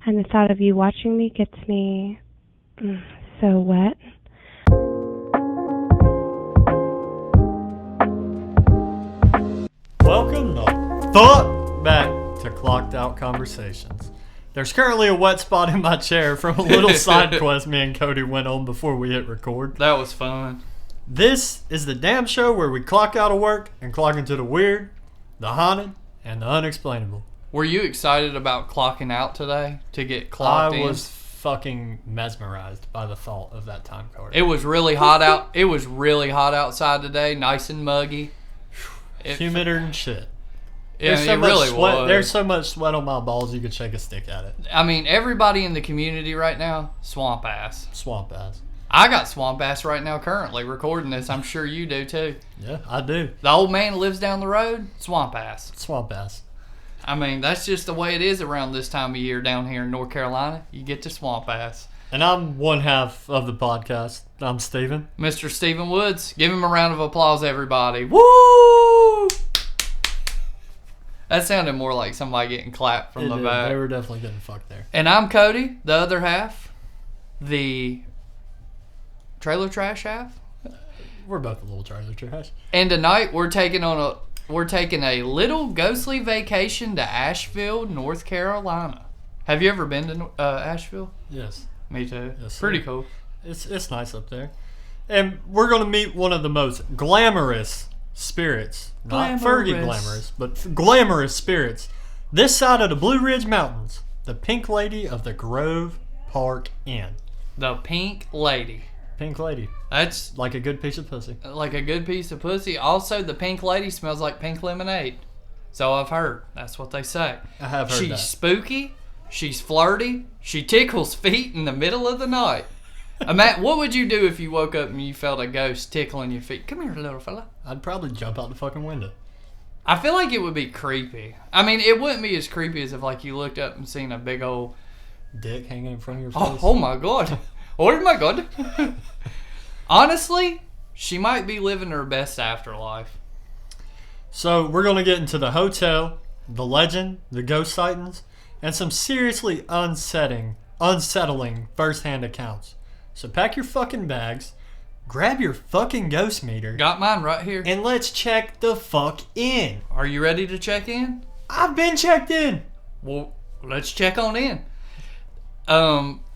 And the thought of you watching me gets me so wet. Welcome the fuck back to Clocked Out Conversations. There's currently a wet spot in my chair from a little side quest me and Cody went on before we hit record. That was fun. This is the damn show where we clock out of work and clock into the weird, the haunted, and the unexplainable. Were you excited about clocking out today to get clocked in? I was fucking mesmerized by the thought of that time card. It was really hot out. It was really hot outside today, nice and muggy. Humider than shit. It really was. There's so much sweat on my balls you could shake a stick at it. I mean, everybody in the community right now, swamp ass. Swamp ass. I got swamp ass right now currently recording this. I'm sure you do too. Yeah, I do. The old man that lives down the road, swamp ass. Swamp ass. I mean, that's just the way it is around this time of year down here in North Carolina. You get to swamp ass. And I'm one half of the podcast. I'm Steven. Mr. Steven Woods. Give him a round of applause, everybody. Woo! That sounded more like somebody getting clapped from the back. They were definitely getting fucked there. And I'm Cody, the other half. The trailer trash half. We're both a little trailer trash. And tonight we're taking a little ghostly vacation to Asheville, North Carolina. Have you ever been to Asheville? Yes. Me too. Yes, pretty sir. cool. It's nice up there. And we're going to meet one of the most glamorous spirits. Not Fergie glamorous, but glamorous spirits. This side of the Blue Ridge Mountains. The Pink Lady of the Grove Park Inn. The Pink Lady. Pink Lady. That's like a good piece of pussy. Like a good piece of pussy. Also, the Pink Lady smells like pink lemonade. So I've heard. That's what they say. I have heard that. She's spooky. She's flirty. She tickles feet in the middle of the night. Matt, what would you do if you woke up and you felt a ghost tickling your feet? Come here, little fella. I'd probably jump out the fucking window. I feel like it would be creepy. I mean, it wouldn't be as creepy as if like you looked up and seen a big old dick hanging in front of your face. Oh my god. Oh my god. Honestly, she might be living her best afterlife. So we're going to get into the hotel, the legend, the ghost sightings, and some seriously unsettling first-hand accounts. So pack your fucking bags, grab your fucking ghost meter. Got mine right here. And let's check the fuck in. Are you ready to check in? I've been checked in. Well, let's check on in.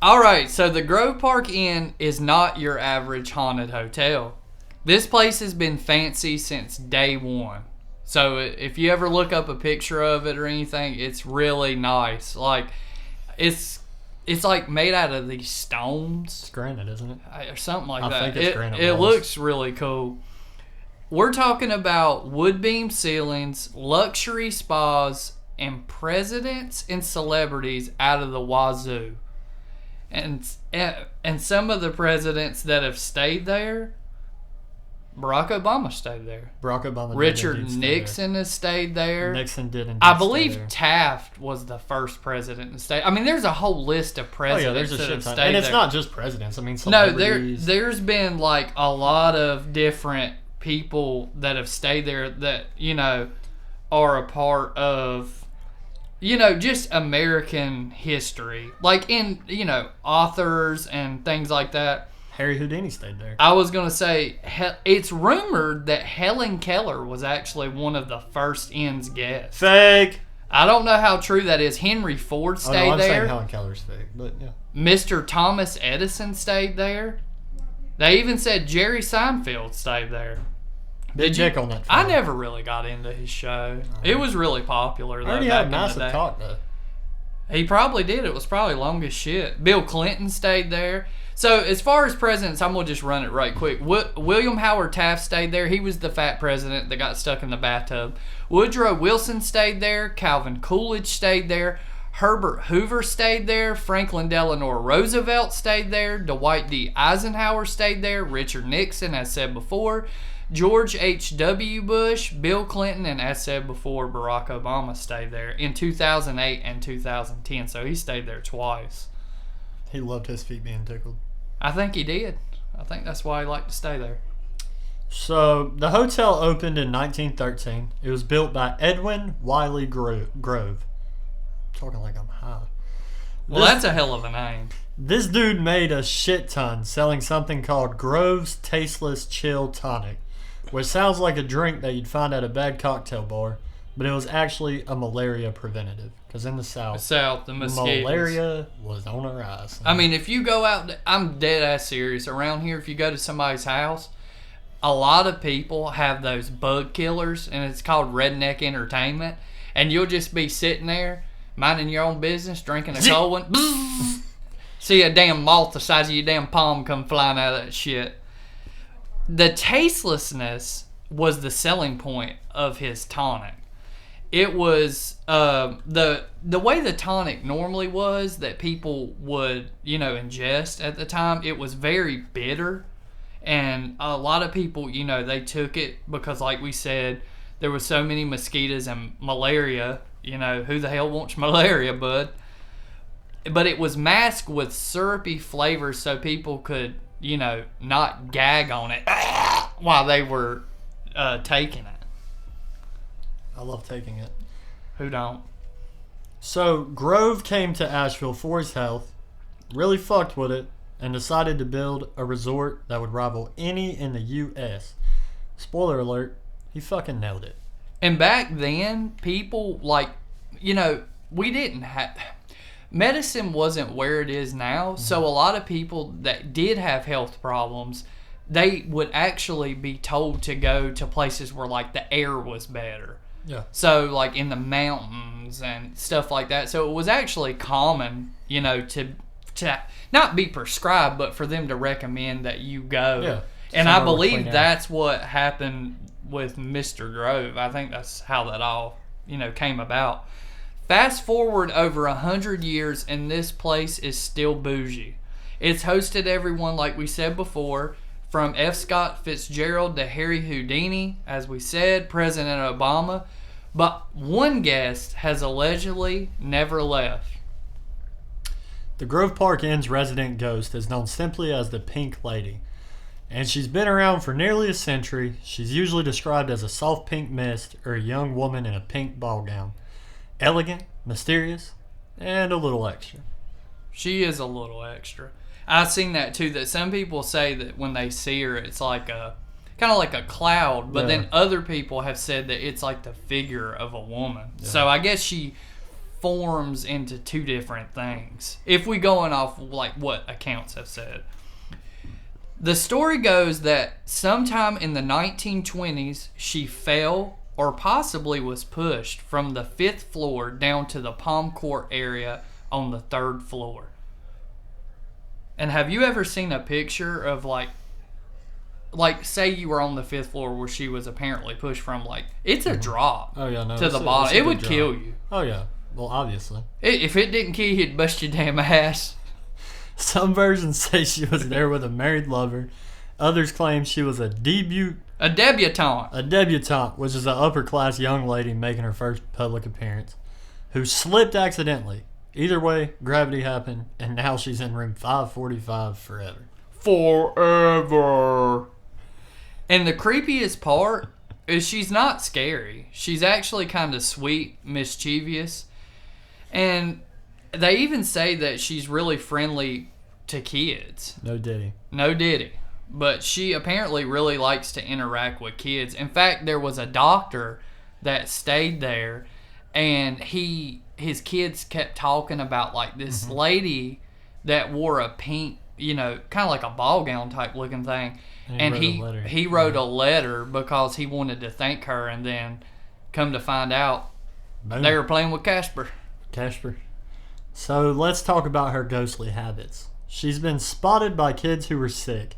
Alright, so the Grove Park Inn is not your average haunted hotel. This place has been fancy since day one. So if you ever look up a picture of it or anything, it's really nice. Like, it's like made out of these stones. It's granite, isn't it? Or something like that. I think it's granite It walls. looks really cool. We're talking about wood beam ceilings, luxury spas, and presidents and celebrities out of the wazoo. And some of the presidents that have stayed there, Barack Obama stayed there. Barack Obama. Richard Nixon has stayed there. Nixon did indeed. I believe stay there. Taft was the first president to stay. I mean, there's a whole list of presidents that have stayed there. And it's not just presidents. I mean, celebrities. No, there's been like a lot of different people that have stayed there that, you know, are a part of, you know, just American history. Like in, you know, authors and things like that. Harry Houdini stayed there. I was going to say, it's rumored that Helen Keller was actually one of the first inn's guests. Fake. I don't know how true that is. Henry Ford stayed I'm there. saying Helen Keller's fake, but yeah. Mr. Thomas Edison stayed there. They even said Jerry Seinfeld stayed there. Big dick on that. I never really got into his show. It was really popular though. I already had a massive talk though. He probably did. It was probably long as shit. Bill Clinton stayed there. So as far as presidents, I'm going to just run it right quick. William Howard Taft stayed there. He was the fat president that got stuck in the bathtub. Woodrow Wilson stayed there. Calvin Coolidge stayed there. Herbert Hoover stayed there. Franklin Delano Roosevelt stayed there. Dwight D. Eisenhower stayed there. Richard Nixon, as said before. George H.W. Bush, Bill Clinton, and as said before, Barack Obama stayed there in 2008 and 2010. So he stayed there twice. He loved his feet being tickled. I think he did. I think that's why he liked to stay there. So, the hotel opened in 1913. It was built by Edwin Wiley Grove. I'm talking like I'm high. Well, that's a hell of a name. This dude made a shit ton selling something called Grove's Tasteless Chill Tonic, which sounds like a drink that you'd find at a bad cocktail bar, but it was actually a malaria preventative. Because in the South, the mosquitoes. Malaria was on the rise. I mean, if you go out, I'm dead ass serious. Around here, if you go to somebody's house, a lot of people have those bug killers, and it's called redneck entertainment. And you'll just be sitting there, minding your own business, drinking a cold one. See a damn moth the size of your damn palm come flying out of that shit. The tastelessness was the selling point of his tonic. It was the way the tonic normally was that people would, ingest at the time. It was very bitter, and a lot of people, they took it because, like we said, there was so many mosquitoes and malaria. Who the hell wants malaria, bud? But it was masked with syrupy flavors so people could, not gag on it while they were taking it. I love taking it. Who don't? So, Grove came to Asheville for his health, really fucked with it, and decided to build a resort that would rival any in the U.S. Spoiler alert, he fucking nailed it. And back then, people, we didn't have... Medicine wasn't where it is now, so a lot of people that did have health problems, they would actually be told to go to places where, the air was better. Yeah. So, in the mountains and stuff like that. So, it was actually common, to not be prescribed, but for them to recommend that you go. Yeah. And I believe that's what happened with Mr. Grove. I think that's how that all, came about. Fast forward over 100 years, and this place is still bougie. It's hosted everyone, like we said before, from F. Scott Fitzgerald to Harry Houdini, as we said, President Obama. But one guest has allegedly never left. The Grove Park Inn's resident ghost is known simply as the Pink Lady, and she's been around for nearly a century. She's usually described as a soft pink mist or a young woman in a pink ball gown. Elegant, mysterious, and a little extra. She is a little extra. I've seen that too, that some people say that when they see her, it's like a kind of like a cloud, but then other people have said that it's like the figure of a woman. Yeah. So I guess she forms into two different things, if we going off what accounts have said. The story goes that sometime in the 1920s, she fell or possibly was pushed from the 5th floor down to the Palm Court area on the 3rd floor. And have you ever seen a picture of say you were on the 5th floor where she was apparently pushed from, it's a drop to the bottom. It would kill you. Oh, yeah. Well, obviously. If it didn't kill you, it'd bust your damn ass. Some versions say she was there with a married lover. Others claim she was a debutante. A debutante, which is an upper-class young lady making her first public appearance, who slipped accidentally. Either way, gravity happened, and now she's in room 545 forever. Forever. And the creepiest part is she's not scary. She's actually kind of sweet, mischievous. And they even say that she's really friendly to kids. No diddy. But she apparently really likes to interact with kids. In fact, there was a doctor that stayed there, and his kids kept talking about this lady that wore a pink, kind of like a ball gown type looking thing. And he wrote a letter because he wanted to thank her, and then come to find out they were playing with Casper. So let's talk about her ghostly habits. She's been spotted by kids who were sick.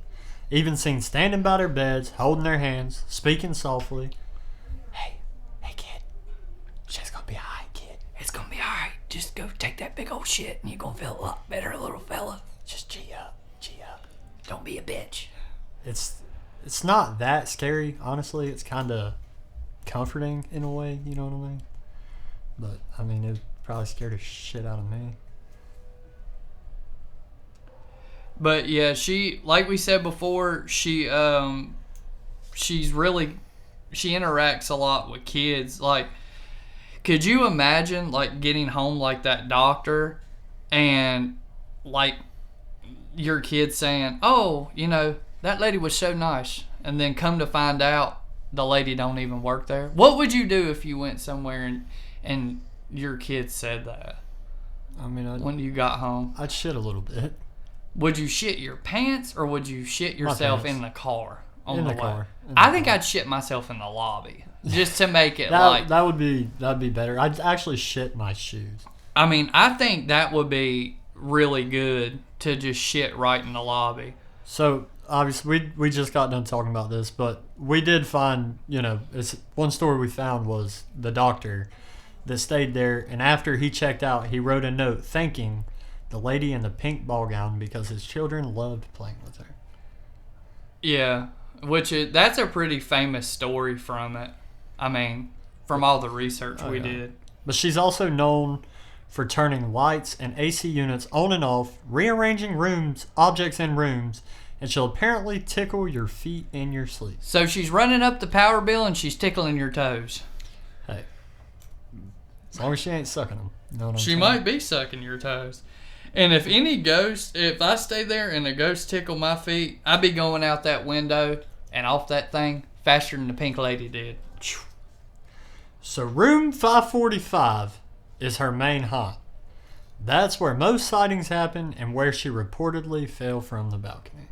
Even seen standing by their beds, holding their hands, speaking softly. Hey kid. Shit's gonna be alright, kid. It's gonna be alright. Just go take that big old shit and you're gonna feel a lot better, little fella. Just G up. Don't be a bitch. It's not that scary, honestly. It's kinda comforting in a way, you know what I mean? But I mean, it probably scared the shit out of me. But yeah, she, like we said before, she interacts a lot with kids. Could you imagine getting home like that doctor and like your kid saying, "Oh, that lady was so nice," and then come to find out the lady don't even work there. What would you do if you went somewhere and your kid said that? I mean, when you got home, I'd shit a little bit. Would you shit your pants or would you shit yourself in the car on the way? Car. I think I'd shit myself in the lobby just to make it that'd be better. I'd actually shit my shoes. I mean, I think that would be really good to just shit right in the lobby. So obviously we just got done talking about this, but we did find, it's one story we found was the doctor that stayed there, and after he checked out, he wrote a note thanking the lady in the pink ball gown because his children loved playing with her. Yeah, that's a pretty famous story from it. I mean, from all the research we did. But she's also known for turning lights and AC units on and off, rearranging objects in rooms, and she'll apparently tickle your feet in your sleep. So she's running up the power bill and she's tickling your toes. Hey, as long as she ain't sucking them. You know what I'm she saying? might be sucking your toes. And if I stay there and a ghost tickle my feet, I'd be going out that window and off that thing faster than the pink lady did. So room 545 is her main haunt. That's where most sightings happen and where she reportedly fell from the balcony.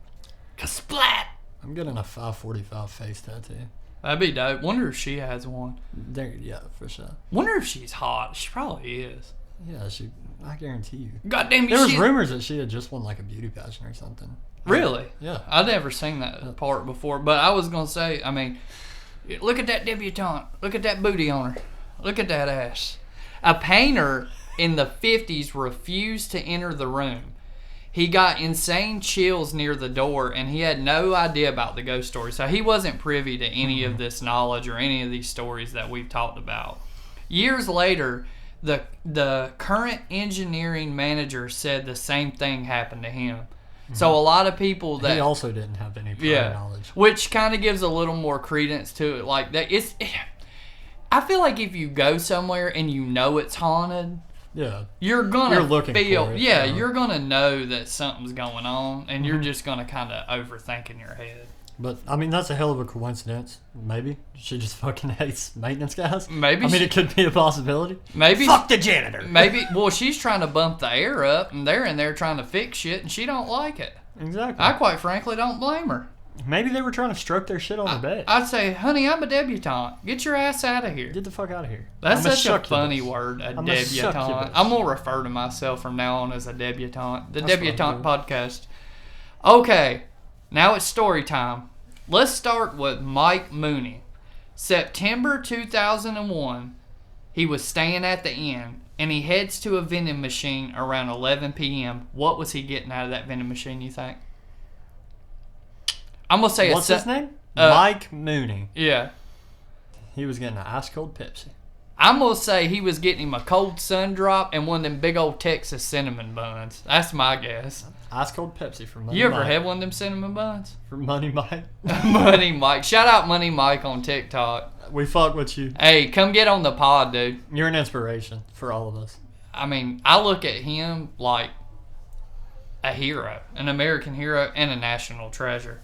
Kasplat! I'm getting a 545 face tattoo. That'd be dope. Wonder if she has one. Yeah, for sure. Wonder if she's hot. She probably is. Yeah, I guarantee you. Goddamn, there was rumors that she had just won like a beauty pageant or something. Really? Yeah. I'd never seen that part before, but I was gonna say, I mean, look at that debutante. Look at that booty on her. Look at that ass. A painter in the 50s refused to enter the room. He got insane chills near the door, and he had no idea about the ghost story, so he wasn't privy to any of this knowledge or any of these stories that we've talked about. Years later, the current engineering manager said the same thing happened to him. So a lot of people that he also didn't have any prior knowledge, which kind of gives a little more credence to it. Like that, I feel like if you go somewhere and you know it's haunted, you're looking feel for it, you're gonna know that something's going on, and you're just gonna kind of overthink in your head. But, I mean, that's a hell of a coincidence. Maybe. She just fucking hates maintenance guys. Maybe. I mean, it could be a possibility. Maybe. Fuck the janitor. Maybe. Well, she's trying to bump the air up, and they're in there trying to fix shit, and she don't like it. Exactly. I quite frankly don't blame her. Maybe they were trying to stroke their shit on the bed. I'd say, honey, I'm a debutante. Get your ass out of here. Get the fuck out of here. That's such a funny word, a debutante. I'm going to refer to myself from now on as a debutante. The Debutante Podcast. Okay, now it's story time. Let's start with Mike Mooney. September 2001, he was staying at the inn, and he heads to a vending machine around 11 p.m. What was he getting out of that vending machine, you think? I'm going to say what's his name? Mike Mooney. Yeah. He was getting an ice cold Pepsi. I'm going to say he was getting him a cold sun drop and one of them big old Texas cinnamon buns. That's my guess. Ice cold Pepsi from Money Mike. You Mike. ever had one of them cinnamon buns? From Money Mike. Money Mike. Shout out Money Mike on TikTok. We fuck with you. Hey, come get on the pod, dude. You're an inspiration for all of us. I mean, I look at him like a hero, an American hero, and a national treasure.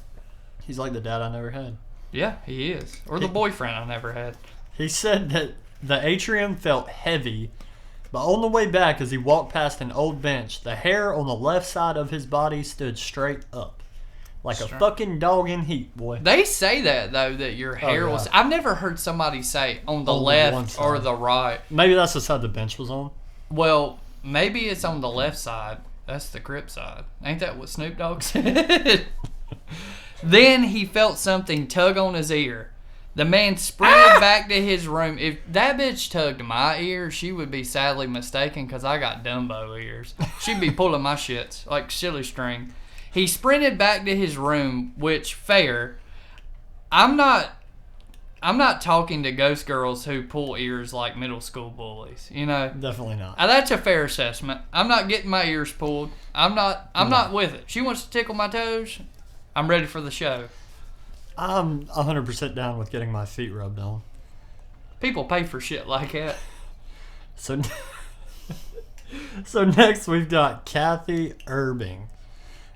He's like the dad I never had. Yeah, he is. Or the boyfriend I never had. He said that the atrium felt heavy, but on the way back as he walked past an old bench, the hair on the left side of his body stood straight up. Like a fucking dog in heat, boy. They say that, though, that your hair was... I've never heard somebody say on the left or the right. Maybe that's the side the bench was on. Well, maybe it's on the left side. That's the Crip side. Ain't that what Snoop Dogg said? Then he felt something tug on his ear. The man sprinted back to his room. If that bitch tugged my ear, she would be sadly mistaken because I got Dumbo ears. She'd be pulling my shits like silly string. He sprinted back to his room, which, fair. I'm not talking to ghost girls who pull ears like middle school bullies, you know? Definitely not. That's a fair assessment. I'm not getting my ears pulled. I'm not with it. She wants to tickle my toes. I'm ready for the show. I'm 100% down with getting my feet rubbed on. People pay for shit like that. So So next we've got Kathy Irving.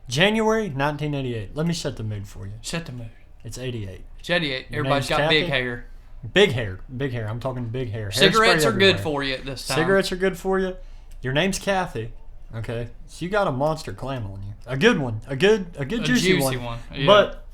January 1988. Let me set the mood for you. Shut the mood. It's 88. It's 88. Your Everybody's name's got big Kathy? hair. Big hair. Big hair. I'm talking big hair. Cigarettes Hairspray are good everywhere. for you at this time. Cigarettes are good for you. Your name's Kathy. Okay. So you got a monster clam on you. A good one. A good juicy one. Yeah. But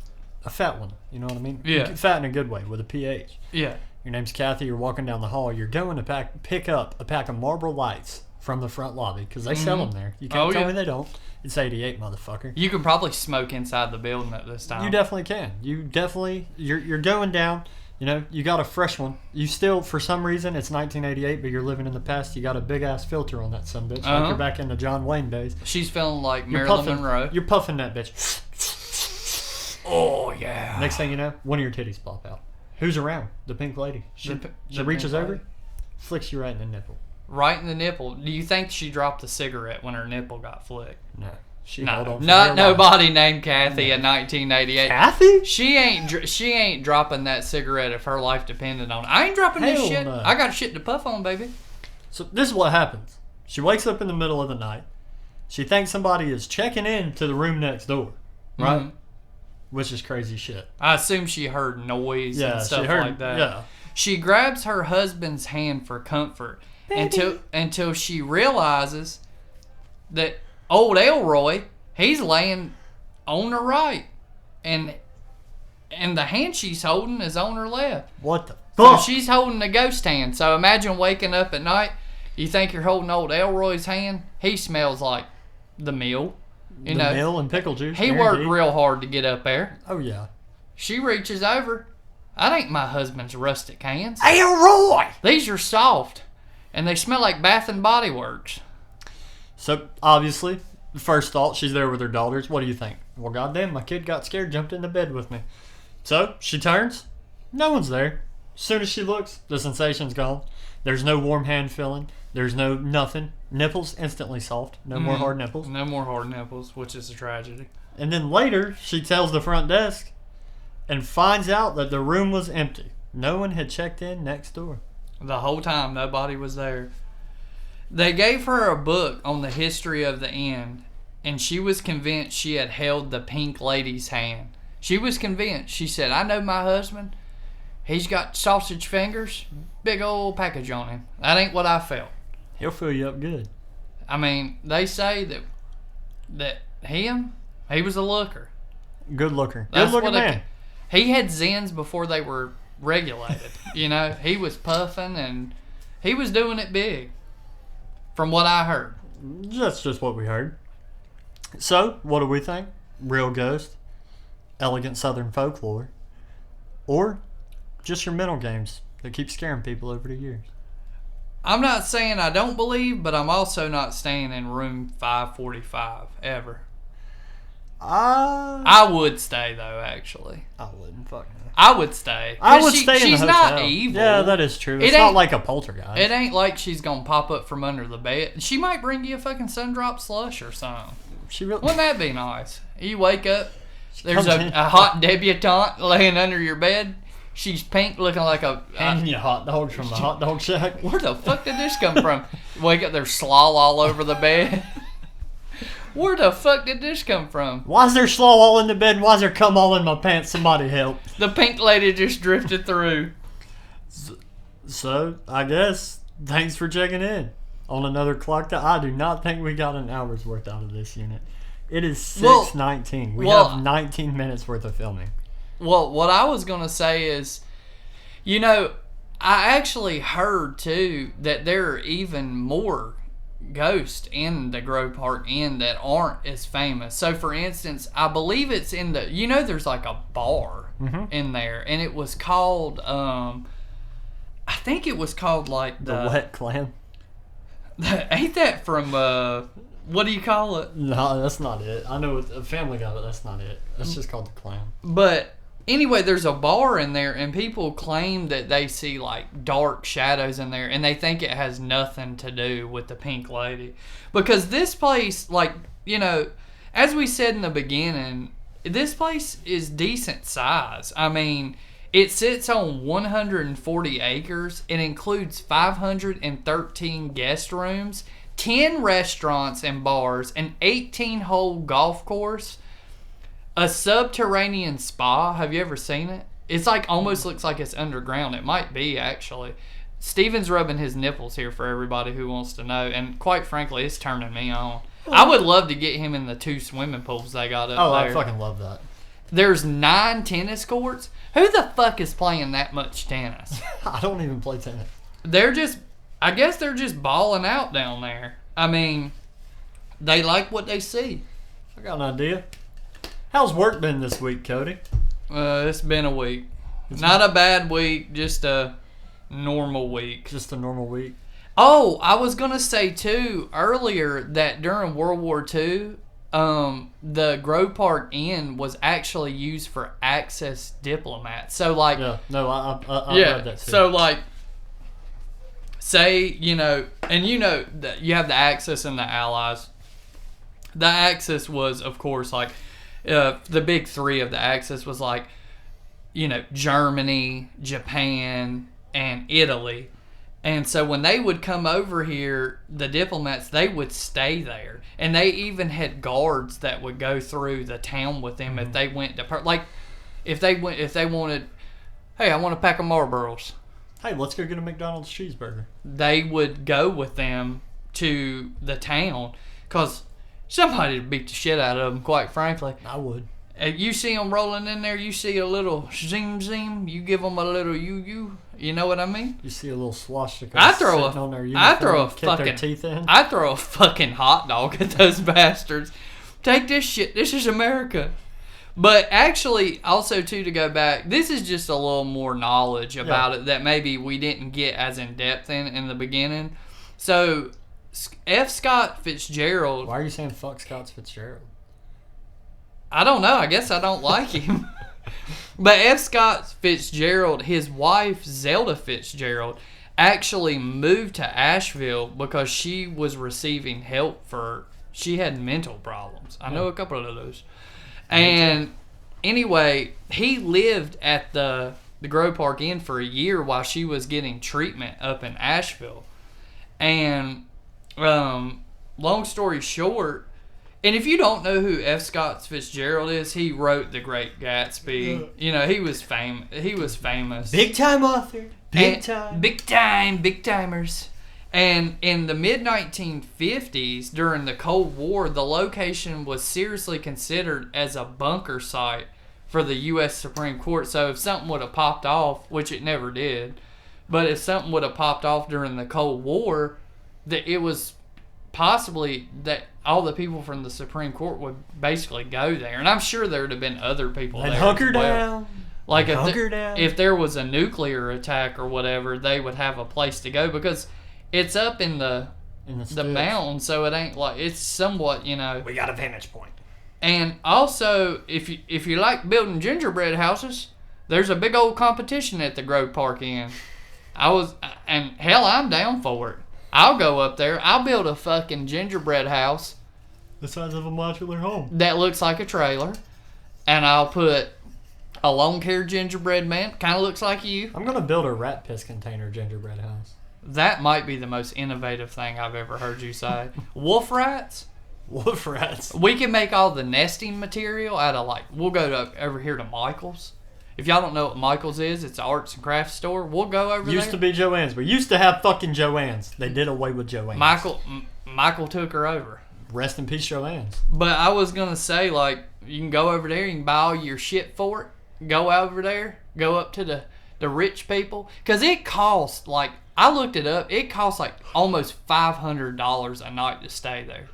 a fat one. You know what I mean? Yeah. Fat in a good way with a pH. Yeah. Your name's Kathy. You're walking down the hall. You're going to pick up a pack of Marlboro Lights from the front lobby because they sell them there. You can't tell me they don't. It's 88, motherfucker. You can probably smoke inside the building at this time. You definitely can. You're going down. You know, you got a fresh one. You still, for some reason, it's 1988, but you're living in the past. You got a big ass filter on that sumbitch. Like you're back in the John Wayne days. She's feeling like You're Marilyn puffing, Monroe. You're puffing that bitch. Oh, yeah. Next thing you know, one of your titties pop out. Who's around? The pink lady. She the reaches pink over, lady. flicks you right in the nipple. Right in the nipple. Do you think she dropped the cigarette when her nipple got flicked? No. She held on for Not dear life. nobody named Kathy in 1988. Kathy? She ain't dropping that cigarette if her life depended on it. I ain't dropping this Hell shit. no. I got shit to puff on, baby. So this is what happens. She wakes up in the middle of the night. She thinks somebody is checking in to the room next door, right? Mhm. Which is crazy shit. I assume she heard noise and stuff she heard, like that. Yeah. She grabs her husband's hand for comfort until she realizes that old Elroy, he's laying on her right, and the hand she's holding is on her left. What the So fuck? she's holding a ghost hand. So imagine waking up at night. You think you're holding old Elroy's hand. He smells like the mill. You know, meal and pickle juice. he guaranteed. worked real hard to get up there. Oh yeah. She reaches over. That ain't my husband's rustic hands. Elroy! These are soft, and they smell like Bath and Body Works. So obviously, the first thought, she's there with her daughters. What do you think? Well, goddamn, my kid got scared, jumped into bed with me. So she turns. No one's there. As soon as she looks, the sensation's gone. There's no warm hand feeling. There's no nothing. Nipples instantly soft. No more hard nipples. No more hard nipples, which is a tragedy. And then later, she tells the front desk and finds out that the room was empty. No one had checked in next door. The whole time, nobody was there. They gave her a book on the history of the end, and she was convinced she had held the pink lady's hand. She was convinced. She said, I know my husband. He's got sausage fingers, big old package on him. That ain't what I felt. He'll fill you up good. I mean, they say that he was a looker. Good looker. That's Good looking what man. He had zins before they were regulated. You know, he was puffing and he was doing it big, from what I heard. That's just what we heard. So, what do we think? Real ghost? Elegant southern folklore? Or just your mental games that keep scaring people over the years? I'm not saying I don't believe, but I'm also not staying in room 545 ever. I would stay though. Actually, I wouldn't. Fuck no. I would stay. I would stay in the She's hotel. not evil. Yeah, that is true. It It's not ain't- like a poltergeist. It ain't like she's gonna pop up from under the bed. She might bring you a fucking sundrop slush or something. She really. Wouldn't that be nice? You wake up, there's comes in. a hot debutante laying under your bed. She's pink, looking like a. Handing you hot dogs from the hot dog shack. Where the fuck did this come from? Wake up, there's slop all over the bed. Where the fuck did this come from? Why is there slaw all in the bed? Why is there cum all in my pants? Somebody help. The pink lady just drifted through. So, I guess, thanks for checking in on another clock that I do not think we got an hour's worth out of this unit. It is 6:19. We have 19 minutes worth of filming. Well, what I was going to say is, you know, I actually heard, too, that there are even more ghosts in the Grove Park Inn that aren't as famous. So, for instance, I believe it's in the, you know, there's like a bar in there, and it was called, I think it was called like The wet clam? ain't that from, what do you call it? No, that's not it. I know a Family Guy, but that's not it. That's just called the clam. But anyway, there's a bar in there, and people claim that they see like dark shadows in there, and they think it has nothing to do with the pink lady. Because this place, like, you know, as we said in the beginning, this place is decent size. I mean, it sits on 140 acres. It includes 513 guest rooms, 10 restaurants and bars, an 18-hole golf course, a subterranean spa. Have you ever seen it? It's like almost looks like it's underground. It might be, actually. Steven's rubbing his nipples here for everybody who wants to know, and quite frankly, it's turning me on. I would love to get him in the 2 swimming pools they got up there. I fucking love that. There's 9 tennis courts. Who the fuck is playing that much tennis? I don't even play tennis. I guess they're just balling out down there. I mean, they like what they see. I got an idea. How's work been this week, Cody? It's been a week. Not a bad week, just a normal week. Just a normal week. Oh, I was going to say, too, earlier that during World War II, the Grove Park Inn was actually used for Axis diplomats. So, like... Yeah, no, I read that, too. So, like, say, that you have the Axis and the Allies. The Axis was, of course, like... the big 3 of the Axis was, like, Germany, Japan, and Italy. And so when they would come over here, the diplomats, they would stay there. And they even had guards that would go through the town with them if they went to... Like, if they wanted... Hey, I want a pack of Marlboros. Hey, let's go get a McDonald's cheeseburger. They would go with them to the town. Because somebody would beat the shit out of them, quite frankly. I would. You see them rolling in there, you see a little zing, you give them a little you know what I mean? You see a little swastika I throw a fucking hot dog at those bastards. Take this shit. This is America. But actually, also too, to go back, this is just a little more knowledge about it that maybe we didn't get as in depth in the beginning. So, F. Scott Fitzgerald. Why are you saying fuck Scott Fitzgerald? I don't know. I guess I don't like him. But F. Scott Fitzgerald, his wife, Zelda Fitzgerald, actually moved to Asheville because she was receiving help for... She had mental problems. I know a couple of those. And anyway, he lived at the Grove Park Inn for a year while she was getting treatment up in Asheville. And long story short... And if you don't know who F. Scott Fitzgerald is, he wrote The Great Gatsby. He was famous. Big time author. Big timers. And in the mid-1950s, during the Cold War, the location was seriously considered as a bunker site for the U.S. Supreme Court. So if something would have popped off, which it never did, but if something would have popped off during the Cold War, that it was possibly that all the people from the Supreme Court would basically go there. And I'm sure there would have been other people there. Hunker down. Like if there was a nuclear attack or whatever, they would have a place to go because it's up in the mountain, so it ain't like it's somewhat, We got a vantage point. And also, if you like building gingerbread houses, there's a big old competition at the Grove Park Inn. I'm down for it. I'll go up there. I'll build a fucking gingerbread house. The size of a modular home. That looks like a trailer. And I'll put a long-haired gingerbread man. Kind of looks like you. I'm going to build a rat piss container gingerbread house. That might be the most innovative thing I've ever heard you say. Wolf rats? Wolf rats. We can make all the nesting material out of we'll go over here to Michael's. If y'all don't know what Michael's is, it's an arts and crafts store. We'll go over there. Used to be Joanne's. We used to have fucking Joanne's. They did away with Joanne's. Michael took her over. Rest in peace, Joanne's. But I was going to say, you can go over there. You can buy all your shit for it. Go over there. Go up to the rich people. Because it costs, I looked it up. It costs, almost $500 a night to stay there.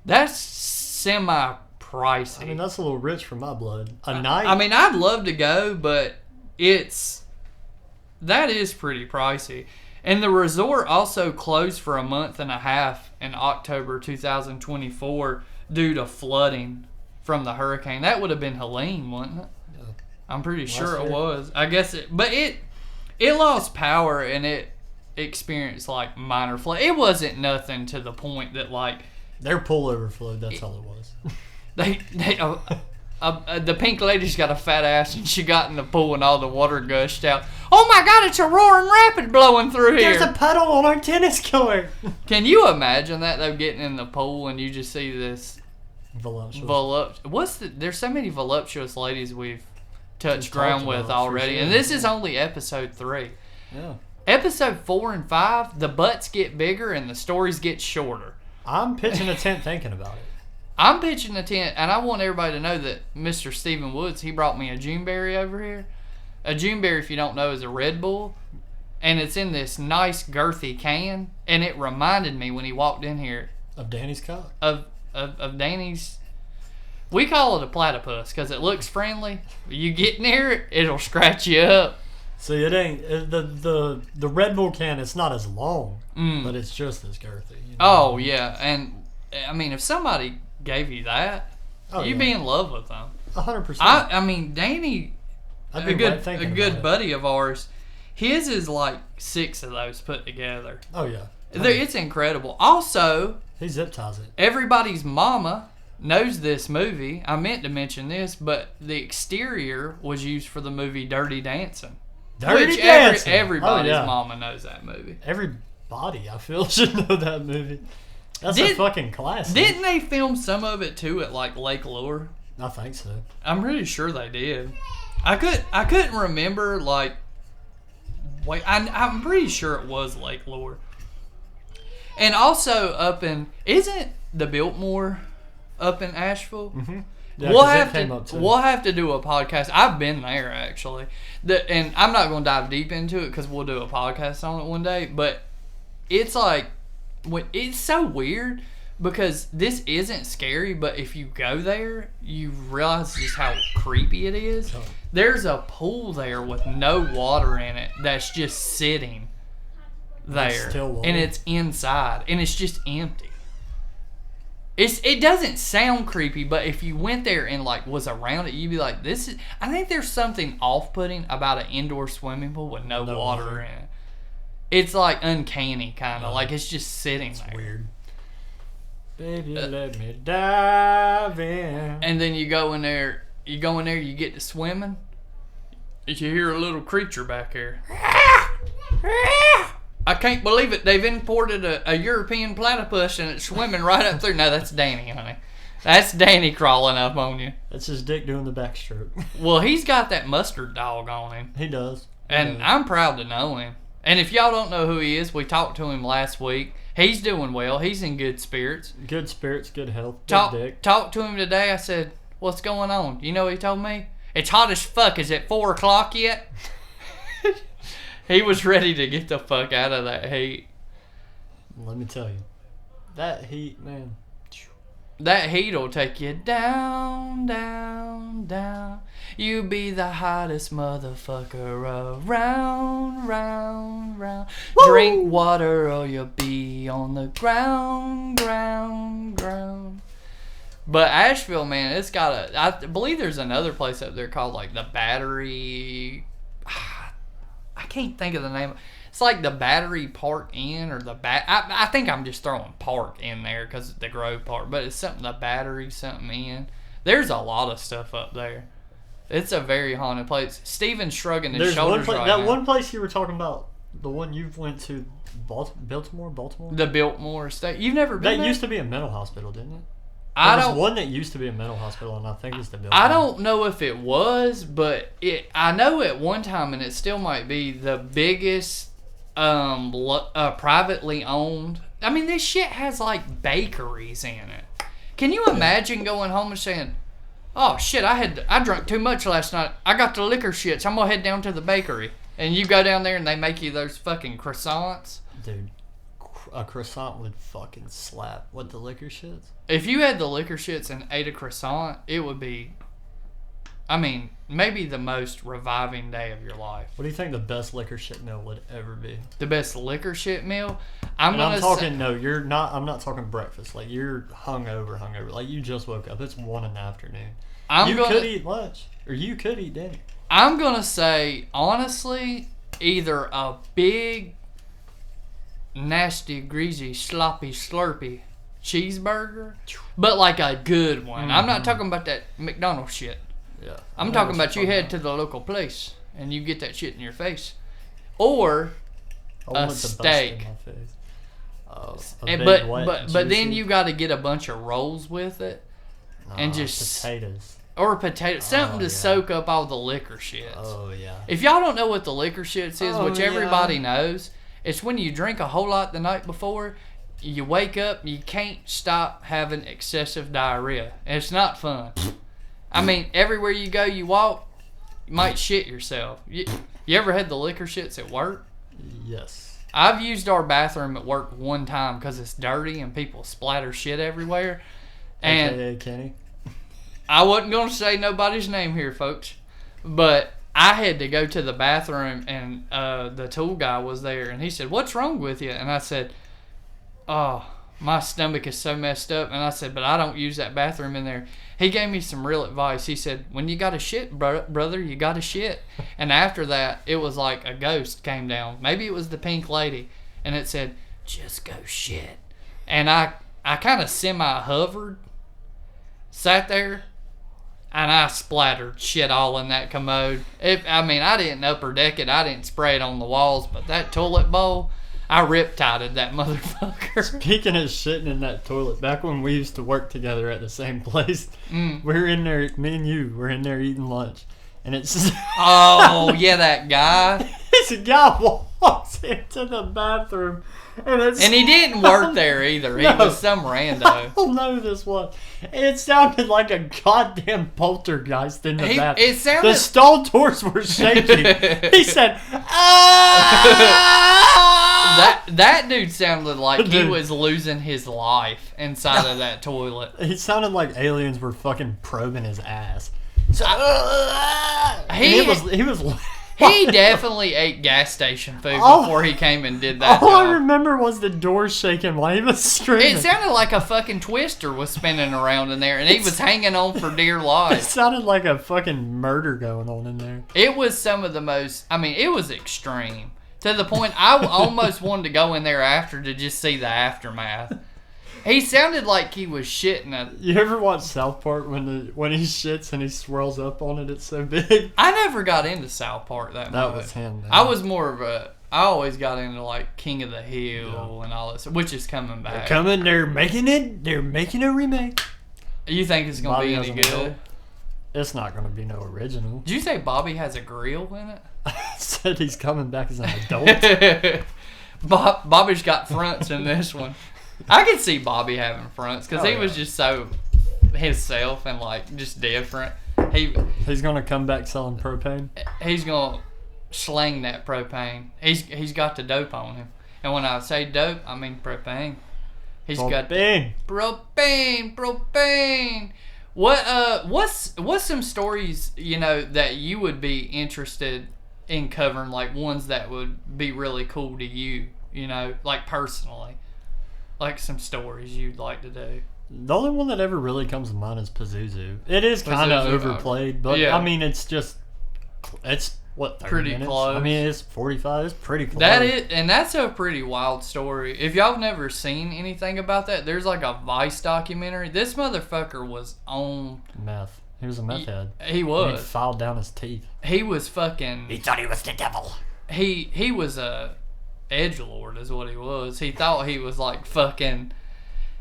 That's semi-pricey. I mean, that's a little rich for my blood. A night? I mean, I'd love to go, but that is pretty pricey. And the resort also closed for a month and a half in October 2024 due to flooding from the hurricane. That would have been Helene, wouldn't it? Yeah. I'm pretty sure it was. I guess it lost power and it experienced minor flood. It wasn't nothing to the point that their pool overflowed. That's all it was. the pink lady's got a fat ass, and she got in the pool and all the water gushed out. Oh my God, it's a roaring rapid blowing through here. There's a puddle on our tennis court. Can you imagine that, though, getting in the pool and you just see this voluptuous. There's so many voluptuous ladies we've touched ground with already, sure. and this is only episode 3. Yeah. Episode 4 and 5, the butts get bigger and the stories get shorter. I'm pitching a tent thinking about it. I'm pitching a tent, and I want everybody to know that Mr. Stephen Woods, he brought me a Juneberry over here. A Juneberry, if you don't know, is a Red Bull, and it's in this nice girthy can, and it reminded me when he walked in here Of Danny's cock. of Danny's. We call it a platypus because it looks friendly. You get near it, it'll scratch you up. See, it ain't the Red Bull can. It's not as long, but it's just as girthy. You know? Oh yeah, and I mean, if somebody gave you that, you'd be in love with them. 100%. I mean, Danny, a good good buddy of ours, his is like 6 of those put together. Oh yeah, It's incredible. Also, he zip ties it. everybody's mama knows this movie. I meant to mention this, but the exterior was used for the movie Dirty Dancing. Dirty Dancing. Everybody's mama knows that movie. Everybody, I feel, should know that movie. That's a fucking classic. Didn't they film some of it too at like Lake Lure? I think so. I'm really sure they did. I couldn't remember like. Wait, I'm pretty sure it was Lake Lure. And also isn't the Biltmore up in Asheville? Mm-hmm. Yeah, we'll have to do a podcast. I've been there actually, and I'm not going to dive deep into it because we'll do a podcast on it one day. But it's like, it's so weird because this isn't scary, but if you go there, you realize just how creepy it is. Oh. There's a pool there with no water in it that's just sitting there, and it's inside, and it's just empty. It doesn't sound creepy, but if you went there and like was around it, you'd be like, "This is." I think there's something off-putting about an indoor swimming pool with no water in it. It's like uncanny, kind of like it's just sitting there. Weird. Baby, let me dive in. And then you go in there. You get to swimming. You hear a little creature back there. I can't believe it. They've imported a European platypus and it's swimming right up through. No, that's Danny, honey. That's Danny crawling up on you. That's his dick doing the backstroke. Well, he's got that mustard dog on him. He does. I'm proud to know him. And if y'all don't know who he is, we talked to him last week. He's doing well. He's in good spirits. Good spirits, good health, dick. Talked to him today. I said, "What's going on?" You know what he told me? "It's hot as fuck. Is it 4 o'clock yet?" He was ready to get the fuck out of that heat. Let me tell you. That heat, man. That heat will take you down, down, down. You be the hottest motherfucker around, round, round. Woo! Drink water or you'll be on the ground, ground, ground. But Asheville, man, it's got I believe there's another place up there called like the Battery. I can't think of the name. It's like the Battery Park Inn or the I think I'm just throwing park in there because it's the Grove Park, but it's something the Battery something Inn. There's a lot of stuff up there. It's a very haunted place. Steven's shrugging his shoulders right now. That one place you were talking about, the one you went to, Baltimore. The Biltmore Estate. You've never been there? That used to be a mental hospital, didn't it? There was one that used to be a mental hospital, and I think it's the Biltmore. I don't know if it was, but I know at one time, and it still might be, the biggest privately owned. I mean, this shit has like bakeries in it. Can you imagine going home and saying, "Oh shit, I drank too much last night. I got the liquor shits. I'm gonna head down to the bakery." And you go down there and they make you those fucking croissants. Dude, a croissant would fucking slap. What, the liquor shits? If you had the liquor shits and ate a croissant, it would be, I mean, maybe the most reviving day of your life. What do you think the best liquor shit meal would ever be? The best liquor shit meal? I'm talking breakfast. Like, you're hungover. Like, you just woke up. It's 1 in the afternoon. You could eat lunch. Or you could eat dinner. I'm going to say, honestly, either a big, nasty, greasy, sloppy, slurpy cheeseburger, but like a good one. I'm not talking about that McDonald's shit. Yeah. I'm talking about you head to the local place and you get that shit in your face, or a steak. But then you got to get a bunch of rolls with it, and just potatoes. Or potatoes, something to soak up all the liquor shits. Oh yeah. If y'all don't know what the liquor shits is, which everybody knows, it's when you drink a whole lot the night before, you wake up, you can't stop having excessive diarrhea. And it's not fun. I mean, everywhere you go, you walk, you might shit yourself. You ever had the liquor shits at work? Yes. I've used our bathroom at work one time because it's dirty and people splatter shit everywhere. And AKA Kenny. I wasn't going to say nobody's name here, folks, but I had to go to the bathroom, and the tool guy was there, and he said, "What's wrong with you?" And I said, "Oh, my stomach is so messed up." And I said, "But I don't use that bathroom in there." He gave me some real advice. He said, "When you got to shit, brother, you got to shit." And after that, it was like a ghost came down. Maybe it was the pink lady, and it said, "Just go shit." And I kind of semi-hovered, sat there, and I splattered shit all in that commode. I didn't upper deck it. I didn't spray it on the walls, but that toilet bowl, I rip-tided that motherfucker. Speaking of shitting in that toilet, back when we used to work together at the same place, we were in there, me and you were in there eating lunch, and it's... Oh, yeah, that guy. This guy walks into the bathroom, and he didn't work there either. He was some rando. I don't know who this was. It sounded like a goddamn poltergeist in the bathroom. It sounded... The stall doors were shaking. He said, "Ah!" That dude sounded like he was losing his life inside of that toilet. He sounded like aliens were fucking probing his ass. He definitely ate gas station food before he came and did that. All I remember was the door shaking while he was screaming. It sounded like a fucking twister was spinning around in there, and he was hanging on for dear life. It sounded like a fucking murder going on in there. It was some of the most... it was extreme. To the point I almost wanted to go in there after to just see the aftermath. He sounded like he was shitting. You ever watch South Park when he shits and he swirls up on it? It's so big. I never got into South Park that much. That was him. Man. I was more of a... I always got into like King of the Hill and all this, which is coming back. They're making a remake. You think it's gonna be any good? It's not gonna be no original. Did you say Bobby has a grill in it? I said he's coming back as an adult. Bobby's got fronts in this one. I could see Bobby having fronts because he was just so himself and like just different. He's gonna come back selling propane. He's gonna slang that propane. He's got the dope on him, and when I say dope, I mean propane. He's got propane. What's some stories that you would be interested in covering, like ones that would be really cool to you, like personally? Like some stories you'd like to do. The only one that ever really comes to mind is Pazuzu. It is kind of overplayed, but it's what, 30 pretty minutes? close. It's 45. It's pretty close. That's a pretty wild story. If y'all have never seen anything about that, there's like a Vice documentary. This motherfucker was on meth. He was a meth head. He was. And he filed down his teeth. He was fucking... He thought he was the devil. He was a edgelord is what he was. He thought he was like fucking...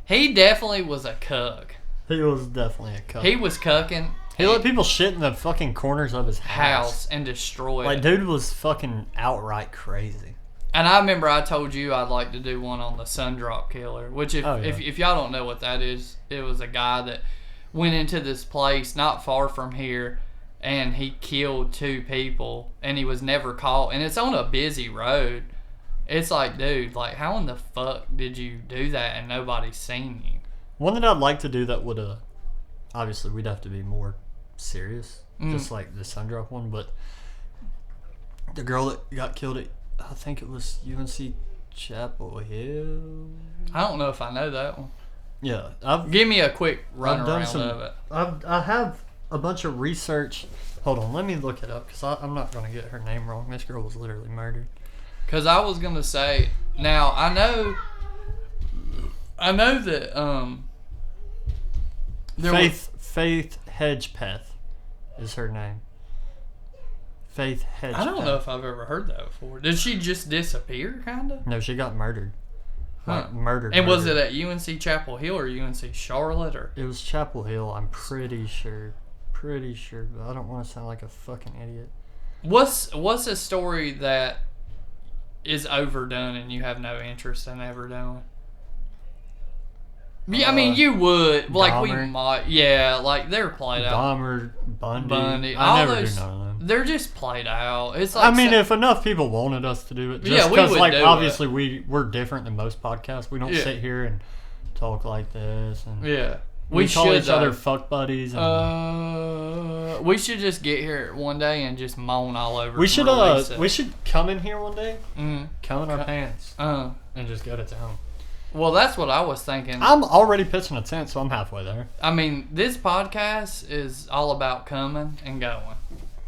He definitely was a cuck. He was definitely a cuck. He was cucking. He let people shit in the fucking corners of his house and destroy it. Like, dude was fucking outright crazy. And I remember I told you I'd like to do one on the Sundrop Killer, which if y'all don't know what that is, it was a guy that went into this place not far from here, and he killed 2 people, and he was never caught. And it's on a busy road. It's like, dude, like, how in the fuck did you do that and nobody's seen you? One that I'd like to do that would, obviously we'd have to be more serious, just like the Sundrop one, but the girl that got killed at, I think it was UNC Chapel Hill. I don't know if I know that one. Yeah. Give me a quick run around of it. I have a bunch of research. Hold on, let me look it up, because I'm not going to get her name wrong. This girl was literally murdered. Because I was going to say, now, I know I know that Faith Hedgepeth is her name. Faith Hedgepeth. I don't know if I've ever heard that before. Did she just disappear, kind of? No, she got murdered. Like, murdered. And was it at UNC Chapel Hill or UNC Charlotte? Or? It was Chapel Hill, I'm pretty sure. Pretty sure, but I don't want to sound like a fucking idiot. What's a story that is overdone and you have no interest in ever doing? Yeah, I mean, you would. Like, Dahmer. we might. Yeah, like, they're played out. Dahmer, Bundy. All I never those, do none of them. They're just played out. It's like, I mean, if enough people wanted us to do it, just Yeah, we because, would like, do obviously we're different than most podcasts. We don't Yeah. sit here and talk like this. And yeah. we call should, each other fuck buddies. And we should just get here one day and just moan all over. we should come in here one day, Mm. come in our pants, and just go to town. Well, that's what I was thinking. I'm already pitching a tent, so I'm halfway there. I mean, this podcast is all about coming and going.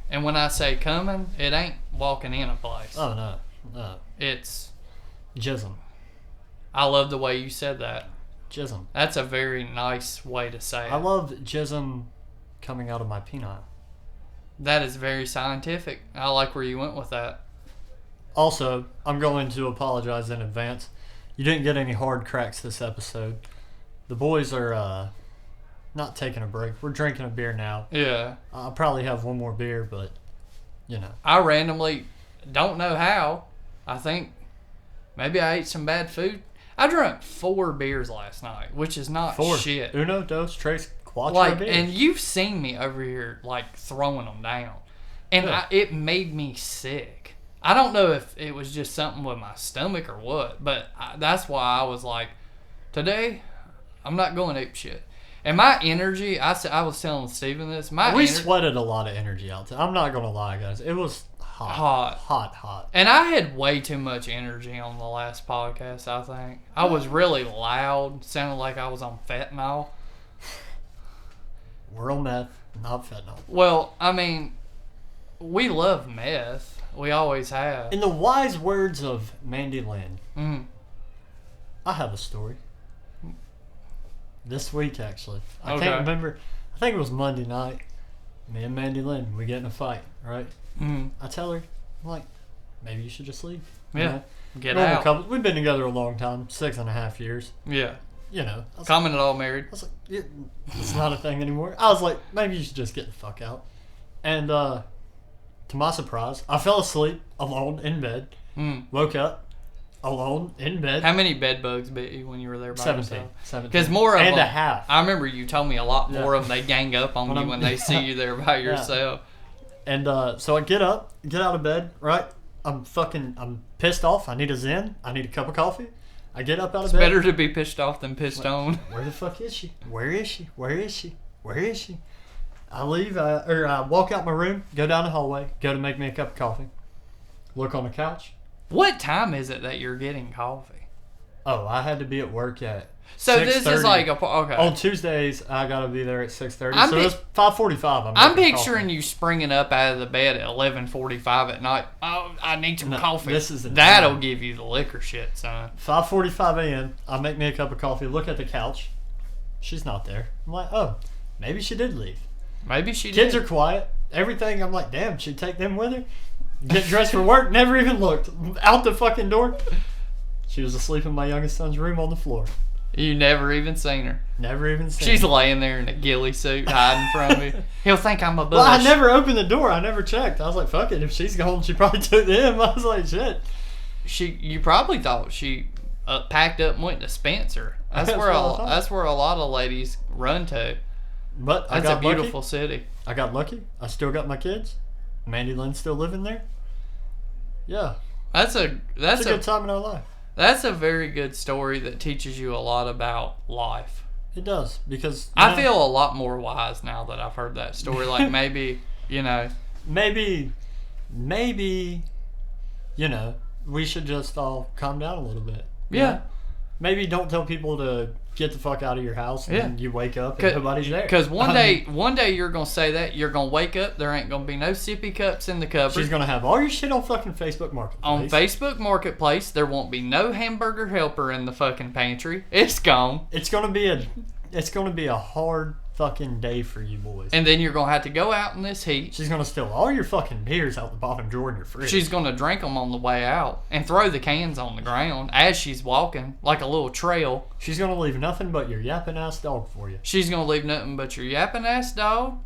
And when I say coming, it ain't walking in a place. Oh, no. It's... Jism. I love the way you said that. Jism. That's a very nice way to say it. I love jism coming out of my peanut. That is very scientific. I like where you went with that. Also, I'm going to apologize in advance. You didn't get any hard cracks this episode. The boys are not taking a break. We're drinking a beer now. Yeah. I'll probably have one more beer, but, you know. I randomly don't know how. I think maybe I ate some bad food. I drank 4 beers last night, which is not 4. shit. Uno, dos, tres, cuatro Like, beers. and you've seen me over here, like, throwing them down. And Yeah. it made me sick. I don't know if it was just something with my stomach or what, but that's why I was like, today, I'm not going ape shit. And my energy, I was telling Steven this. We sweated a lot of energy out there. I'm not going to lie, guys. It was hot. And I had way too much energy on the last podcast, I think. I was really loud. Sounded like I was on fentanyl. Real meth, not fentanyl. Well, I mean, we love meth. We always have. In the wise words of Mandy Lynn, I have a story. This week, actually. I can't remember. I think it was Monday night. Me and Mandy Lynn, we get in a fight, right? I tell her, I'm like, maybe you should just leave. Yeah. Get Normal out. couple. We've been together a long time, 6.5 years. Yeah. You know. Common at all married. I was like, it's not a thing anymore. I was like, maybe you should just get the fuck out. And to my surprise, I fell asleep alone in bed. Woke up alone in bed. How many bed bugs bit you when you were there by 17. yourself? Because more of and them, a half. I remember you told me a lot more of them. They gang up on you when they see you there by yourself. And so I get out of bed, right? I'm pissed off. I need a Zen. I need a cup of coffee. I get up out of bed. It's better to be pissed off than pissed on. Where the fuck is she? Where is she? Where is she? Where is she? I leave, I walk out my room, go down the hallway, go to make me a cup of coffee. Look on the couch. What time is it that you're getting coffee? Oh, I had to be at work at So 6:30. this is like okay. On Tuesdays, I gotta be there at 6:30. So it's 5:45. I'm picturing you springing up out of the bed at 11:45 at night. Oh, I need some coffee. That'll give you the liquor shit, son. 5:45 a.m. I make me a cup of coffee. Look at the couch. She's not there. I'm like, oh, maybe she did leave. Maybe she did. Kids are quiet. Everything. I'm like, damn, she'd take them with her. Get dressed for work. Never even looked out the fucking door. She was asleep in my youngest son's room on the floor. You never even seen her. Never even seen She's her. laying there in a ghillie suit hiding from me. He'll think I'm a bush. Well, I never opened the door. I never checked. I was like, fuck it. If she's gone, she probably took them. I was like, shit. You probably thought she packed up and went to Spencer. That's where a lot of ladies run to. But that's a beautiful city. I got lucky. I still got my kids. Mandy Lynn's still living there. Yeah. That's a good time in our life. That's a very good story that teaches you a lot about life. It does, because I feel a lot more wise now that I've heard that story. Like maybe, maybe, we should just all calm down a little bit. Yeah. Maybe don't tell people to get the fuck out of your house, and then you wake up and nobody's there. Because one day you're gonna say that you're gonna wake up, there ain't gonna be no sippy cups in the cupboard. She's gonna have all your shit on fucking Facebook Marketplace. On Facebook Marketplace, there won't be no hamburger helper in the fucking pantry. It's gone. It's gonna be a hard fucking day for you boys. And then you're gonna have to go out in this heat. She's gonna steal all your fucking beers out the bottom drawer in your fridge. She's gonna drink them on the way out and throw the cans on the ground as she's walking, like a little trail. She's gonna leave nothing but your yapping ass dog for you. She's gonna leave nothing but your yapping ass dog.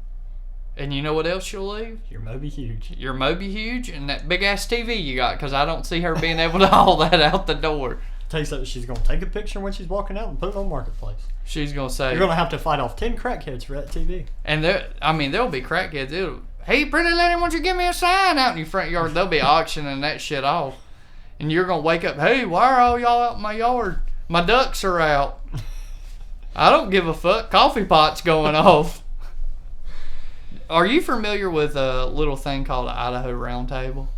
And you know what else she'll leave? Your Moby Huge. Your Moby Huge and that big ass TV you got, because I don't see her being able to haul that out the door. Tell you something, she's gonna take a picture when she's walking out and put it on Marketplace. She's gonna say, you're gonna have to fight off 10 crackheads for that TV. And there'll be crackheads. Hey, pretty lady, why don't you give me a sign out in your front yard? They'll be auctioning that shit off. And you're gonna wake up, hey, why are all y'all out in my yard? My ducks are out. I don't give a fuck. Coffee pot's going off. Are you familiar with a little thing called an Idaho Round Table?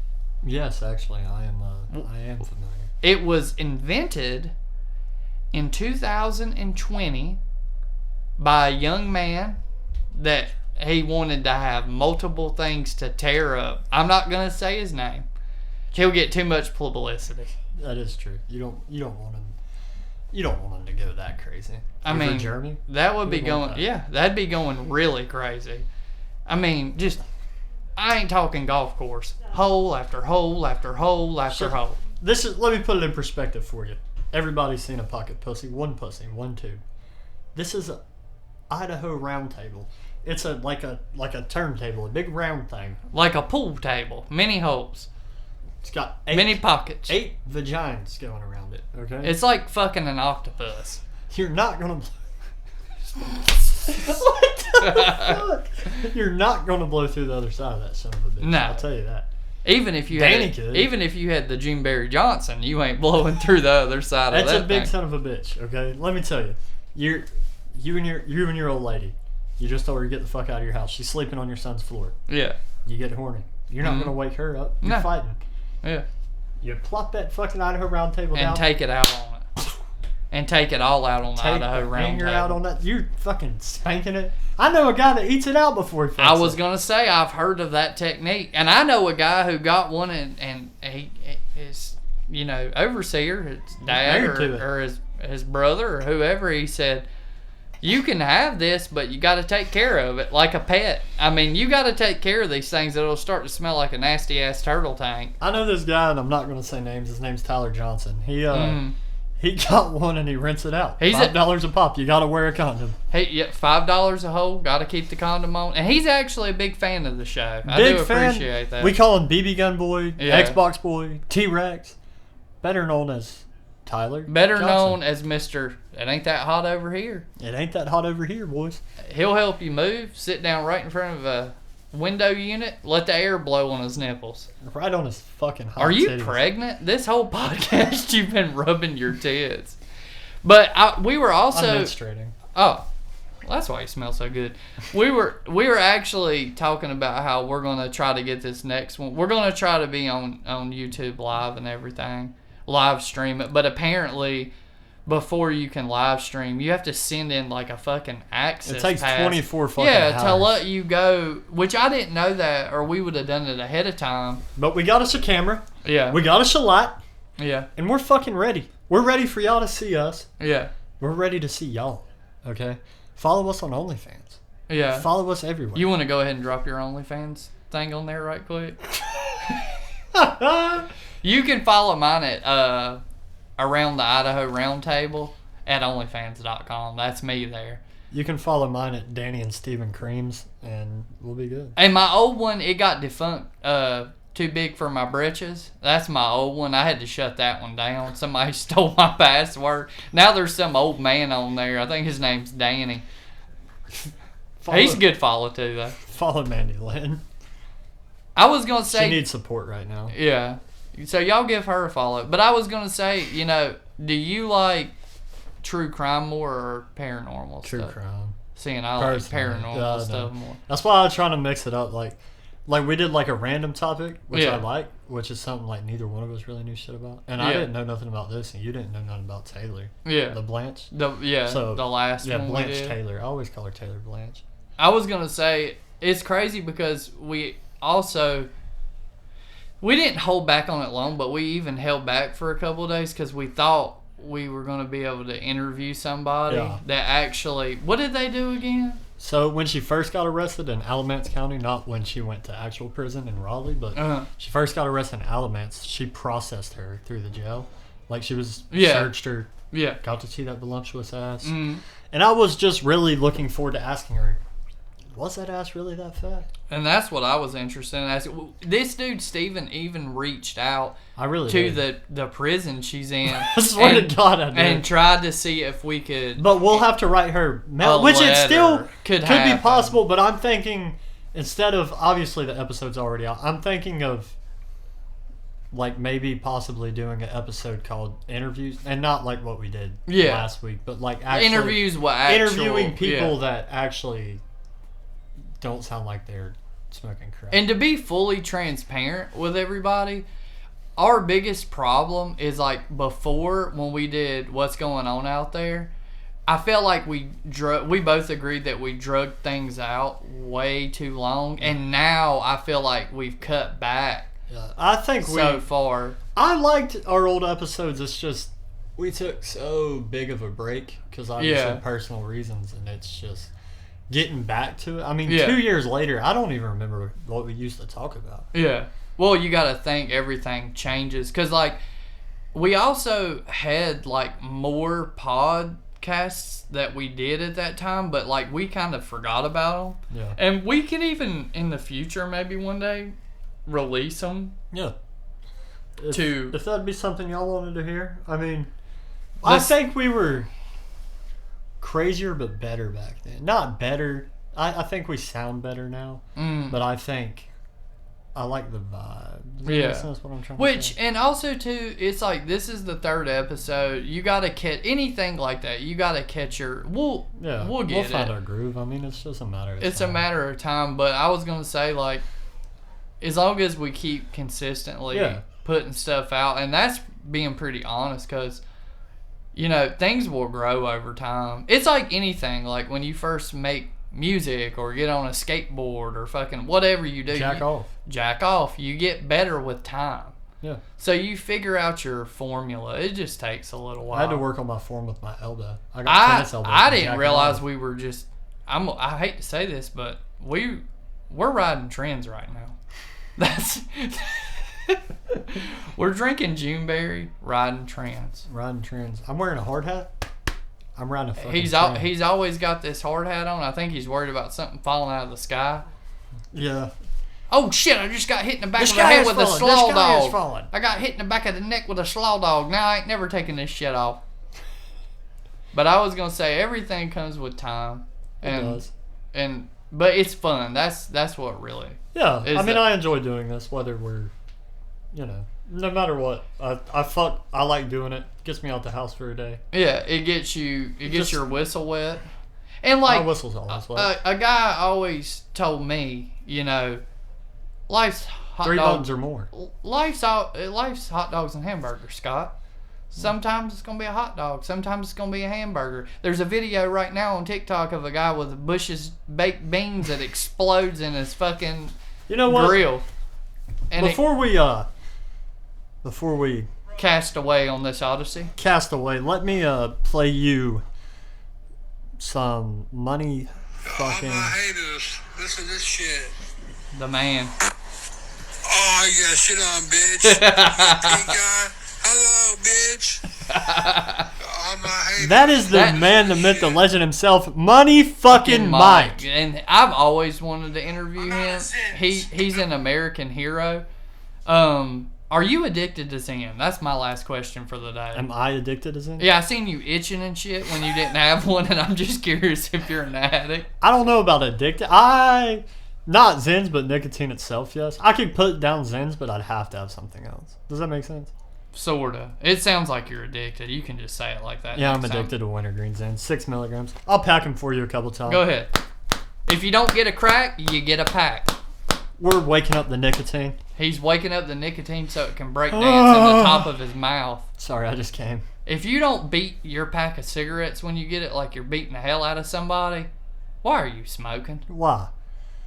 Yes, actually, I am familiar. It was invented in 2020 by a young man that he wanted to have multiple things to tear up. I'm not gonna say his name. He'll get too much publicity. That is true. You don't want him. You don't want him to go that crazy. I mean, Jeremy, that would be going. Yeah, that'd be going really crazy. I mean, I ain't talking golf course. Hole after hole after hole after hole. Let me put it in perspective for you. Everybody's seen a pocket pussy, one tube. This is a Idaho round table. It's like a turntable, a big round thing. Like a pool table, many holes. It's got many pockets. 8 vaginas going around it, okay? It's like fucking an octopus. You're not gonna what the fuck? You're not gonna blow through the other side of that son of a bitch. No. I'll tell you that. Even if you had the June Berry Johnson, you ain't blowing through the other side of that. That's a big son of a bitch, okay? Let me tell you. You and your old lady. You just told her to get the fuck out of your house. She's sleeping on your son's floor. Yeah. You get horny. You're not gonna wake her up. You're fighting. Yeah. You plop that fucking Idaho round table down. And take it out on it. And take it all out on the Idaho round table. Out on that. You're fucking spanking it. I know a guy that eats it out before he fucks I was going to say, I've heard of that technique. And I know a guy who got one and he is, overseer, his dad or his brother or whoever, he said, you can have this, but you got to take care of it like a pet. I mean, you got to take care of these things, or it'll start to smell like a nasty-ass turtle tank. I know this guy, and I'm not going to say names. His name's Tyler Johnson. He got one and he rents it out. $5 a pop. You got to wear a condom. $5 a hole. Got to keep the condom on. And he's actually a big fan of the show. I do appreciate that. We call him BB Gun Boy, Xbox Boy, T-Rex, better known as Tyler. Better Johnson. known as Mr. It ain't that hot over here. It ain't that hot over here, boys. He'll help you move. Sit down right in front of a window unit. Let the air blow on his nipples. Right on his fucking hot Are you titties. pregnant? This whole podcast you've been rubbing your tits. But we were also... I'm menstruating. Oh. Well, that's why you smell so good. We were actually talking about how we're going to try to get this next one. We're going to try to be on YouTube live and everything. Live stream it. But apparently... before you can live stream, you have to send in like a fucking access pass. It takes pass. 24 fucking hours. To let you go, which I didn't know that, or we would have done it ahead of time. But we got us a camera. Yeah. We got us a light. Yeah. And we're fucking ready. We're ready for y'all to see us. Yeah. We're ready to see y'all. Okay? Follow us on OnlyFans. Yeah. Follow us everywhere. You want to go ahead and drop your OnlyFans thing on there right quick? You can follow mine at Around the Idaho Round Table at onlyfans.com. That's me there. You can follow mine at Danny and Steven Creams, and we'll be good. And my old one, it got defunct. Too big for my britches. That's my old one. I had to shut that one down. Somebody stole my password. Now there's some old man on there. I think his name's Danny. He's a good follow too, though. Follow Mandy Lynn. I was gonna say she needs support right now. Yeah. So y'all give her a follow. But I was going to say, do you like true crime more or paranormal True stuff? crime. Seeing I like paranormal stuff more. That's why I was trying to mix it up. Like like we did like a random topic, which Yeah. I like, which is something like neither one of us really knew shit about. And I Yeah. didn't know nothing about this, and you didn't know nothing about Taylor. Yeah. The Blanche. The last Yeah, one we Blanche did. Taylor. I always call her Taylor Blanche. I was gonna say it's crazy because we didn't hold back on it long, but we even held back for a couple of days because we thought we were gonna be able to interview somebody that actually. What did they do again? So when she first got arrested in Alamance County, not when she went to actual prison in Raleigh, but she first got arrested in Alamance, she processed her through the jail. Like she was searched her, got to see that voluptuous ass. Mm-hmm. And I was just really looking forward to asking her, was that ass really that fat? And that's what I was interested in asking. This dude Steven even reached out to the prison she's in. I swear to God I did. And tried to see if we could. But we'll have to write her mail, which it still could be possible. But I'm thinking, instead of, obviously the episode's already out, I'm thinking of like maybe possibly doing an episode called interviews, and not like what we did last week, but like actually interviewing people that actually don't sound like they're smoking crack. And to be fully transparent with everybody, our biggest problem is like before when we did What's Going On Out There, I felt like we both agreed that we drugged things out way too long, and now I feel like we've cut back. Yeah, I think so far. I liked our old episodes. It's just we took so big of a break because obviously personal reasons, and it's just getting back to it. I mean, 2 years later, I don't even remember what we used to talk about. Yeah. Well, you got to think everything changes because, like, we also had like more podcasts that we did at that time, but like we kind of forgot about them. Yeah. And we could even in the future, maybe one day, release them. Yeah. If that'd be something y'all wanted to hear, I mean, I think we were crazier but better back then. Not better. I think we sound better now. But I think I like the vibe. That's what I'm trying to say. And also too, it's like this is the 3rd episode. You gotta catch anything like that. You gotta catch your. We'll find our groove. I mean, it's just a matter of time. It's a matter of time. But I was gonna say, like, as long as we keep consistently putting stuff out, and that's being pretty honest, because things will grow over time. It's like anything. Like when you first make music or get on a skateboard or fucking whatever you do. Jack off. You get better with time. Yeah. So you figure out your formula. It just takes a little while. I had to work on my form with my elbow. I got tennis elbow. I didn't realize we were just. I hate to say this, but we're riding trends right now. That's. We're drinking Juneberry, riding trends. Riding trends. I'm wearing a hard hat. I'm riding a fucking He's always got this hard hat on. I think he's worried about something falling out of the sky. Yeah. Oh shit! I just got hit in the back of the head with a slaw dog. I got hit in the back of the neck with a slaw dog. Now I ain't never taking this shit off. But I was gonna say everything comes with time. It does. But it's fun. That's what really. Yeah. I mean, I enjoy doing this, whether we're, no matter what. I like doing it. Gets me out the house for a day. Yeah, it gets your whistle wet. And like my whistle's always wet. A guy always told me, life's hot 3 dogs buns or more. Life's hot dogs and hamburgers, Scott. Sometimes it's gonna be a hot dog. Sometimes it's gonna be a hamburger. There's a video right now on TikTok of a guy with Bush's baked beans that explodes in his fucking grill. And before we cast away on this odyssey. Let me play you some money fucking. All my haters, listen to this shit. The man. Oh, you got shit on, bitch. You pink guy. Hello, bitch. All my haters. That is the man, the myth, the legend himself, Money fucking Mike. And I've always wanted to interview him. He's an American hero. Are you addicted to Zen? That's my last question for the day. Am I addicted to Zen? Yeah, I seen you itching and shit when you didn't have one, and I'm just curious if you're an addict. I don't know about addicted. Not Zens, but nicotine itself, yes. I could put down Zens, but I'd have to have something else. Does that make sense? Sorta. It sounds like you're addicted. You can just say it like that. Yeah, I'm addicted to wintergreen Zens. 6 milligrams. I'll pack them for you a couple times. Go ahead. If you don't get a crack, you get a pack. We're waking up the nicotine. He's waking up the nicotine so it can break dance in the top of his mouth. Sorry, I just came. If you don't beat your pack of cigarettes when you get it like you're beating the hell out of somebody, why are you smoking? Why?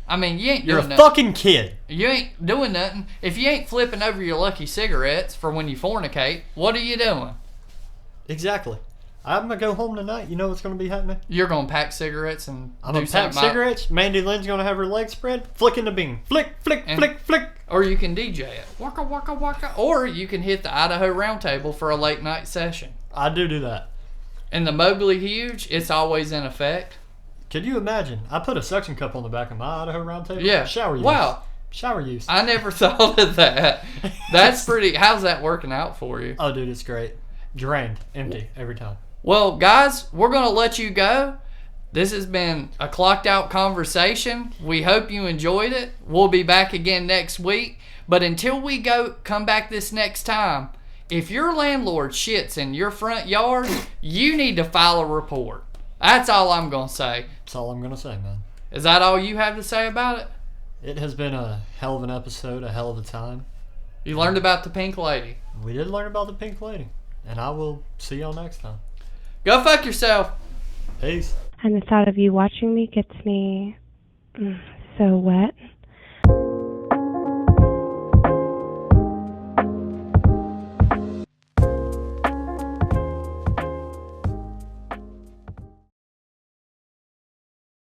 I mean, you ain't You're doing a nothing. fucking kid. You ain't doing nothing. If you ain't flipping over your lucky cigarettes for when you fornicate, what are you doing? Exactly. I'm going to go home tonight. You know what's going to be happening? You're going to pack cigarettes and I'm do going to pack something. cigarettes. Mandy Lynn's going to have her legs spread. Flicking the bean. Flick, flick, flick, flick. Or you can DJ it. Waka, waka, waka. Or you can hit the Idaho Round Table for a late night session. I do that. And the Mowgli Huge, it's always in effect. Could you imagine? I put a suction cup on the back of my Idaho Round Table. Yeah. Shower use. Wow. Shower use. I never thought of that. That's pretty. How's that working out for you? Oh, dude, it's great. Drained. Empty every time. Well, guys, we're going to let you go. This has been a clocked out conversation. We hope you enjoyed it. We'll be back again next week. But until we come back this next time, if your landlord shits in your front yard, you need to file a report. That's all I'm going to say. That's all I'm going to say, man. Is that all you have to say about it? It has been a hell of an episode, a hell of a time. You learned about the pink lady. We did learn about the pink lady. And I will see y'all next time. Go fuck yourself. Peace. And the thought of you watching me gets me so wet.